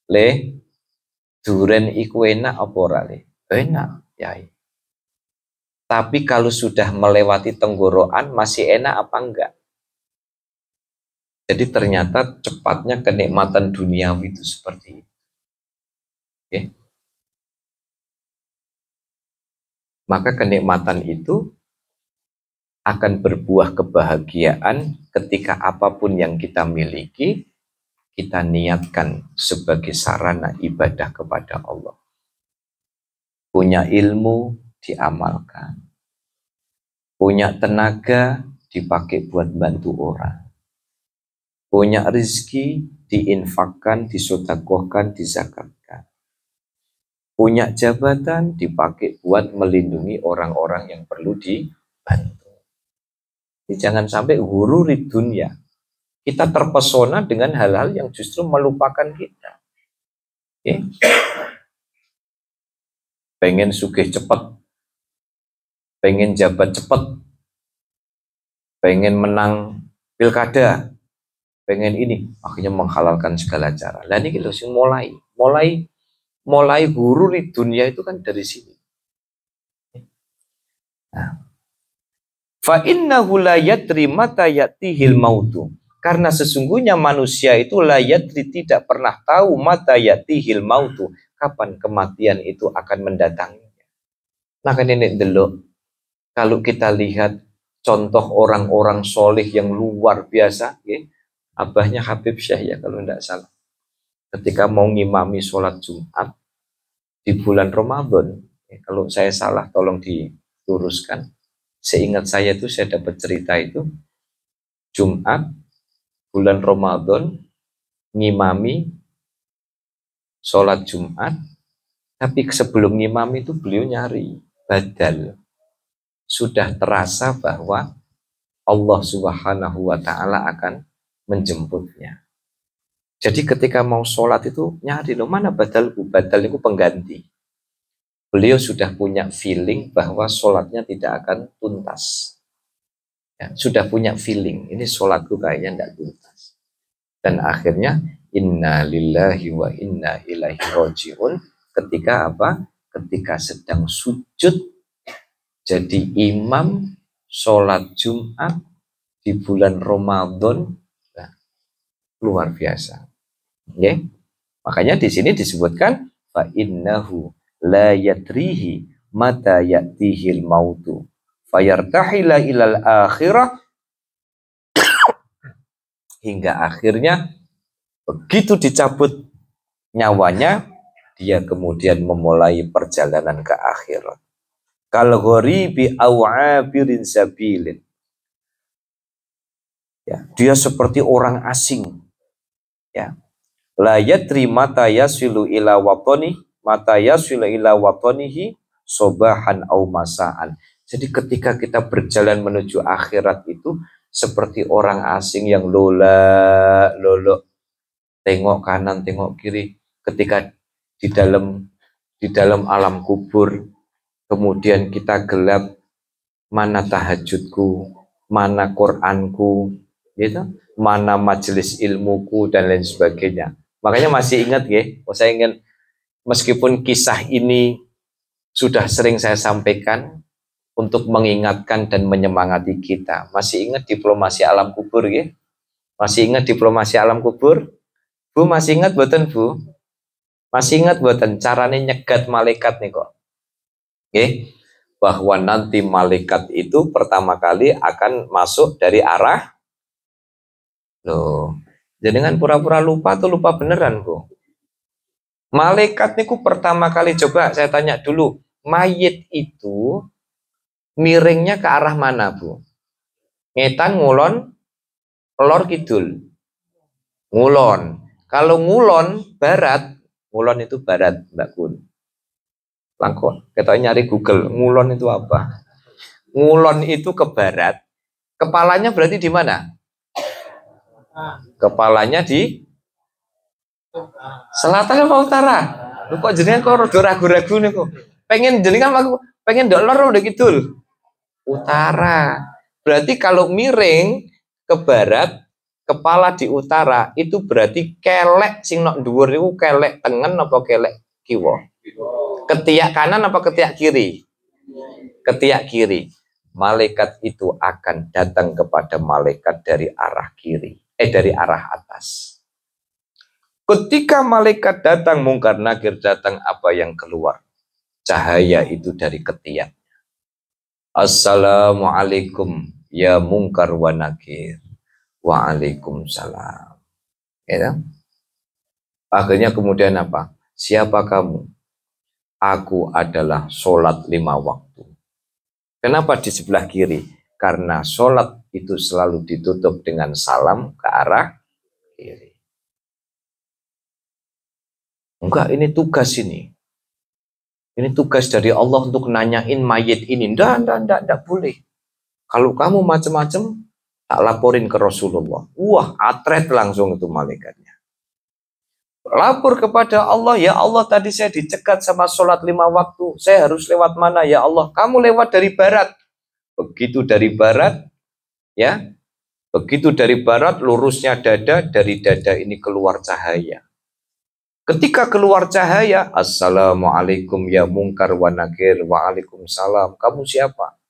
Le, duren iku enak apa ora le? Enak, ya. Tapi kalau sudah melewati tenggorokan masih enak apa enggak? Jadi ternyata cepatnya kenikmatan duniawi itu seperti itu. Okay? Maka kenikmatan itu akan berbuah kebahagiaan ketika apapun yang kita miliki, kita niatkan sebagai sarana ibadah kepada Allah. Punya ilmu, diamalkan. Punya tenaga, dipakai buat bantu orang. Punya rezeki, diinfakkan, disedekahkan, dizakatkan. Punya jabatan, dipakai buat melindungi orang-orang yang perlu dibantu. Jadi jangan sampai gururi dunia. Kita terpesona dengan hal-hal yang justru melupakan kita. Okay? Pengen sugih cepat, pengen jabat cepat, pengen menang pilkada, pengen ini, akhirnya menghalalkan segala cara. Lah ini kita harus mulai guru di dunia itu kan dari sini. Nah, fa innahu la yadri mata yatihil mautu, karena sesungguhnya manusia itu la yadri, tidak pernah tahu, mata yatihil mautu, kapan kematian itu akan mendatanginya. Nah kan ini dulu, kalau kita lihat contoh orang-orang soleh yang luar biasa, ya, abahnya Habib Syekh ya kalau tidak salah, ketika mau ngimami sholat Jumat di bulan Ramadan, ya, kalau saya salah tolong diluruskan. Seingat saya itu saya dapat cerita itu Jumat bulan Ramadan ngimami sholat Jumat, tapi sebelum ngimami itu beliau nyari badal. Sudah terasa bahwa Allah Subhanahu wa Ta'ala akan menjemputnya. Jadi ketika mau sholat itu nyari, loh mana badalku? Badal itu pengganti. Beliau sudah punya feeling bahwa sholatnya tidak akan tuntas. Ya, sudah punya feeling, ini sholatku kayaknya tidak tuntas. Dan akhirnya inna lillahi wa inna ilaihi roji'un, ketika apa? Ketika sedang sujud jadi imam sholat Jumat di bulan Ramadan, nah, luar biasa. Okay? Makanya di sini disebutkan fa innahu la yadrihi mata ya'tihil mautu fayartahila ilal akhirah, hingga akhirnya begitu dicabut nyawanya dia kemudian memulai perjalanan ke akhirat. Kal gharibi aw'abirin sabilin, ya, dia seperti orang asing, ya, la yadri mata yasilu ila watani, mata yasilu ila watanihi sobahan au masaan. Jadi ketika kita berjalan menuju akhirat itu seperti orang asing yang lolo, tengok kanan tengok kiri, ketika di dalam alam kubur, kemudian kita gelap, mana tahajudku, mana Quranku, gitu, mana majelis ilmuku dan lain sebagainya. Makanya masih ingat ya, saya ingin, meskipun kisah ini sudah sering saya sampaikan untuk mengingatkan dan menyemangati kita. Masih ingat diplomasi alam kubur ya? Masih ingat diplomasi alam kubur? Bu masih ingat buatan Bu? Masih ingat buatan caranya nyegat malaikat nih kok? Oke. bahwa nanti malaikat itu pertama kali akan masuk dari arah loh. Jenengan pura-pura lupa tuh lupa beneran, Bu. Malaikat niku pertama kali, coba saya tanya dulu, mayit itu miringnya ke arah mana, Bu? Ngetan, ngulon, lor, kidul. Ngulon. Kalau ngulon barat, ngulon itu barat, Mbak Kun. Langkon, katanya nyari Google, ngulon itu apa? Ngulon itu ke barat. Kepalanya berarti di mana? Kepalanya di selatan apa utara? Lu kok jenengan kok ragu-ragu nih kok. Pengen jenengan aku pengen dolor udah kidul. Utara. Berarti kalau miring ke barat, kepala di utara, itu berarti kelek sing nok dhuwur niku kelek tengen apa kelek kiwa? Ketiak kanan apa ketiak kiri? Ketiak kiri. Malaikat itu akan datang kepada malaikat dari arah kiri, dari arah atas. Ketika malaikat datang, mungkar nakir datang, apa yang keluar? Cahaya itu dari ketiak. Assalamualaikum ya mungkar wa nakir. Waalaikumsalam. Ya, akhirnya kemudian apa? Siapa kamu? Aku adalah sholat 5 waktu. Kenapa di sebelah kiri? Karena sholat itu selalu ditutup dengan salam ke arah kiri. Enggak, ini tugas ini. Ini tugas dari Allah untuk nanyain mayit ini. Enggak boleh. Kalau kamu macam-macam, tak laporin ke Rasulullah. Wah, atret langsung itu malaikatnya. Lapor kepada Allah, ya Allah tadi saya dicegat sama sholat 5 waktu. Saya harus lewat mana ya Allah? Kamu lewat dari barat. Begitu dari barat, ya. Begitu dari barat, lurusnya dada, dari dada ini keluar cahaya. Ketika keluar cahaya, Assalamualaikum ya mungkar wa nakir, waalaikumsalam. Kamu siapa?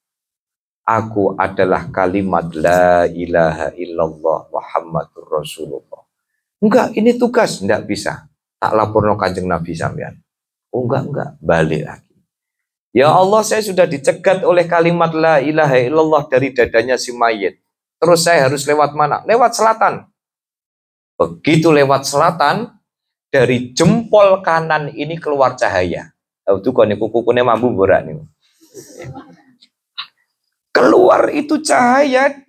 Aku adalah kalimat la ilaha illallah Muhammadur Rasulullah. Enggak, ini tugas, enggak bisa. Tak lapor no Kanjeng Nabi sampean. Oh enggak, balik lagi. Ya Allah, saya sudah dicegat oleh kalimat la ilaha illallah dari dadanya si mayit. Terus saya harus lewat mana? Lewat selatan. Begitu lewat selatan, dari jempol kanan ini keluar cahaya. Itu kok niku kukune mambu borak niku. Keluar itu cahaya.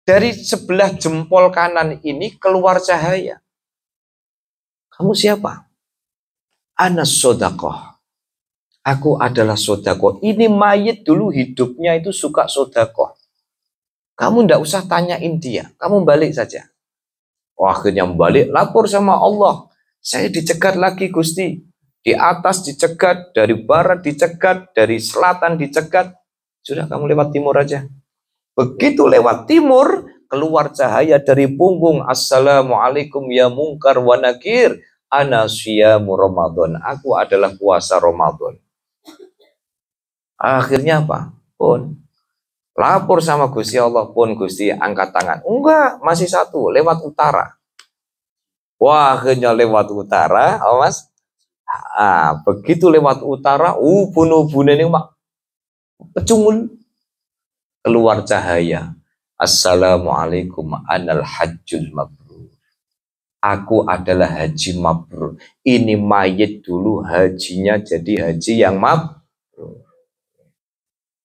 Dari sebelah jempol kanan ini keluar cahaya. Kamu siapa? Anas sodakoh. Aku adalah sodakoh. Ini mayit dulu hidupnya itu suka sodakoh. Kamu ndak usah tanyain dia. Kamu balik saja. Oh, akhirnya balik, lapor sama Allah. Saya dicegat lagi Gusti. Di atas dicegat, dari barat dicegat, dari selatan dicegat. Sudah kamu lewat timur aja. Begitu lewat timur, keluar cahaya dari punggung. Assalamualaikum ya mungkar wa nakir. Ana syiyamu Ramadan. Aku adalah puasa Ramadan. Akhirnya apa? Pun lapor sama Gusti Allah. Pun Gusti angkat tangan. Enggak, masih satu. Lewat utara. Wah, akhirnya lewat utara. Oh, Mas. Begitu lewat utara. Ubun-ubun ini mak pecungul. Keluar cahaya. Assalamualaikum anal hajjul mabrur. Aku adalah haji mabrur. Ini mayit dulu hajinya jadi haji yang mabrur.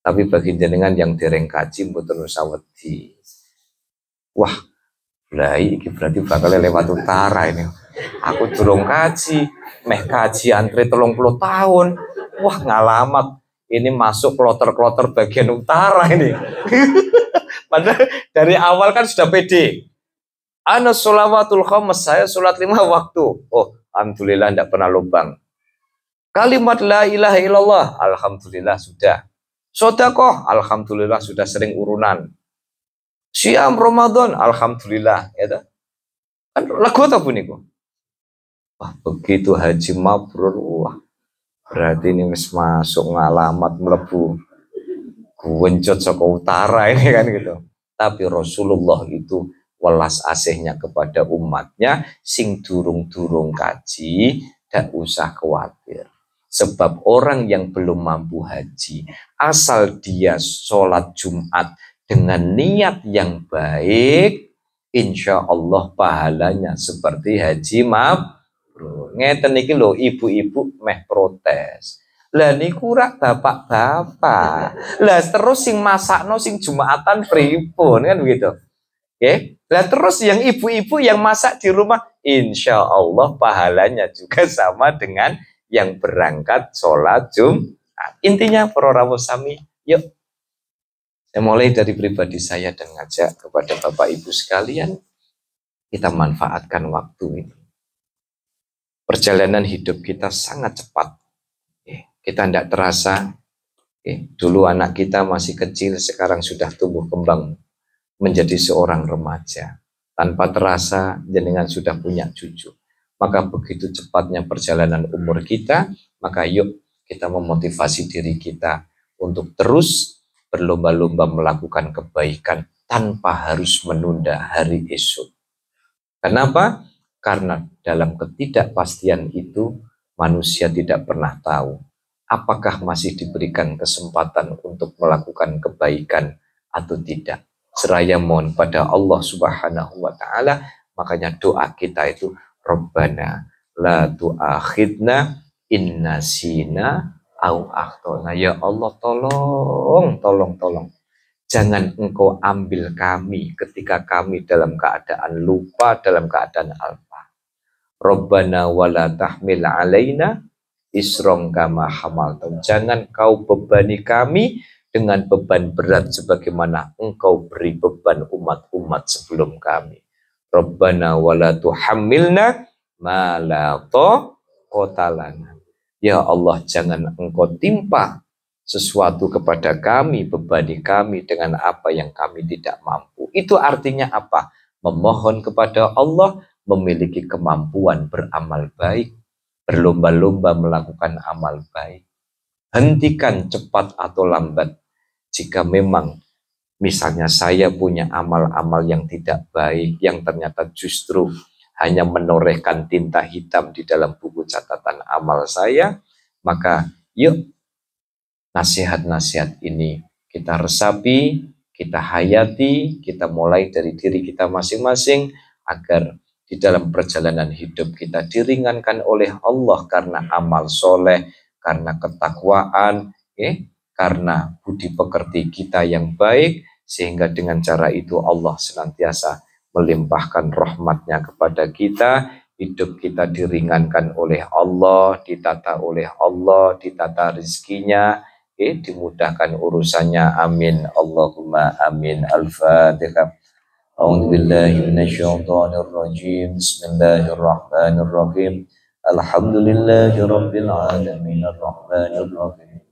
Tapi bagi jenengan yang dereng kaji mboten usah wedi. Wah, ini berarti bakal lewat utara ini. Aku durung kaji, meh kaji antri 30 tahun. Wah, ngalamat. Ini masuk kloter-kloter bagian utara ini. Padahal dari awal kan sudah pede. Ana sholawatul khamas, saya sholat 5 waktu. Oh, alhamdulillah tidak pernah lubang. Kalimat la ilaha illallah, alhamdulillah sudah. Sodakoh, alhamdulillah sudah sering urunan. Siam Ramadan, alhamdulillah. Ya kan lagu apa niku? Wah, begitu haji mabrur, wah. Berarti ini wis masuk ngalamat melebu guencot saka utara ini kan gitu. Tapi Rasulullah itu welas asihnya kepada umatnya sing durung-durung kaji, tidak usah khawatir. Sebab orang yang belum mampu haji, asal dia sholat Jumat dengan niat yang baik, insya Allah pahalanya seperti haji mabrur. Ngeten iki lho, ibu-ibu meh protes. Lah niku rak bapak-bapak. Lah terus sing masakno sing Jumatan pripun kan begitu. Oke. Lah terus yang ibu-ibu yang masak di rumah, insya Allah pahalanya juga sama dengan yang berangkat sholat Jumat. Intinya para rawuh sami, yuk saya mulai dari pribadi saya dan ngajak kepada Bapak Ibu sekalian, kita manfaatkan waktu ini. Perjalanan hidup kita sangat cepat. Kita tidak terasa, dulu anak kita masih kecil, sekarang sudah tumbuh kembang menjadi seorang remaja. Tanpa terasa jenengan sudah punya cucu. Maka begitu cepatnya perjalanan umur kita, maka yuk kita memotivasi diri kita untuk terus berlomba-lomba melakukan kebaikan tanpa harus menunda hari esok. Kenapa? Karena dalam ketidakpastian itu manusia tidak pernah tahu apakah masih diberikan kesempatan untuk melakukan kebaikan atau tidak. Seraya mohon pada Allah Subhanahu wa taala, makanya doa kita itu Rabbana la tu'akhidna inna sina au akhtona. Ya Allah, tolong. Jangan engkau ambil kami ketika kami dalam keadaan lupa, dalam keadaan alpa. Rabbana wala tahmil alaina isron kama hamaltum. Jangan kau bebani kami dengan beban berat sebagaimana engkau beri beban umat-umat sebelum kami. Rabbana wala tuhammilna ma la taqata lana. Ya Allah, jangan engkau timpa sesuatu kepada kami, bebani kami dengan apa yang kami tidak mampu. Itu artinya apa? Memohon kepada Allah, memiliki kemampuan beramal baik, berlomba-lomba melakukan amal baik. Hentikan cepat atau lambat. Jika memang misalnya saya punya amal-amal yang tidak baik, yang ternyata justru hanya menorehkan tinta hitam di dalam buku catatan amal saya, maka yuk nasihat-nasihat ini kita resapi, kita hayati, kita mulai dari diri kita masing-masing agar di dalam perjalanan hidup kita diringankan oleh Allah karena amal soleh, karena ketakwaan, karena budi pekerti kita yang baik, sehingga dengan cara itu Allah senantiasa melimpahkan rahmatnya kepada kita, hidup kita diringankan oleh Allah, ditata oleh Allah, ditata rizkinya, dimudahkan urusannya, amin, Allahumma amin. Al-Fatihah. A'udzu billahi minasyaitonir rajim. Bismillahirrahmanirrahim. Alhamdulillahi rabbil alamin arrahmanir rahim.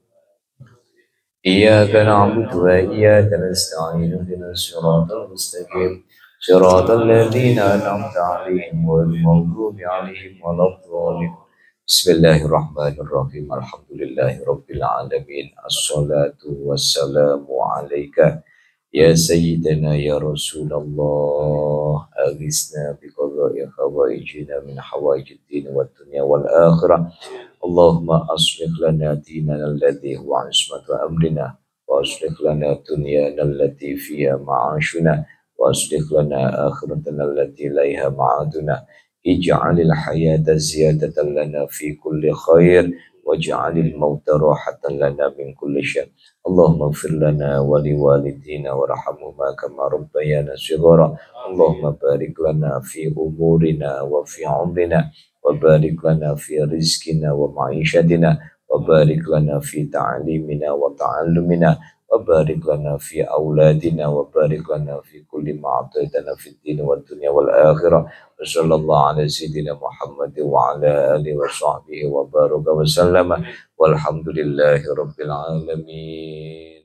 Iyyaka na'budu wa iyyaka nasta'in. Ihdinas siratal mustaqim. Siratal ladzina an'amta 'alaihim ghairil maghdubi 'alaihim waladdallin. Bismillahirrahmanirrahim. Alhamdulillahi rabbil alamin. Assalatu wassalamu 'alaika ya sayyidina ya Rasulullah. Aghithna biqada'i hawaijina min hawaijid din wad dunya wal akhirah. Allahumma aslih lana dinana alladhi huwa ismatu amrina wa aslih lana dunyana allati fiha ma'ashuna wa aslih lana akhiratana allati ilaiha ma'aduna. Ij'alil hayata ziyadatan lana fi kulli khair waj'alil mauta rahatan lana min kulli syarr. Allahumma ighfir lana wa liwalidina warhamhuma kama rabbayana shighara. Allahumma barik lana fi umurina wa fi umrina wa barik lana fi rizkina wa ma'ishatina wa barik lana fi ta'limina wa ta'allumina wa barik lana fi auladina wa barik lana fi kulli ma a'taitana fid din wad dunya wal akhirah. Wa sallallahu ala sayyidina Muhammad wa ala alihi wa sahbihi wa baraka wa sallama walhamdulillahi rabbil alamin.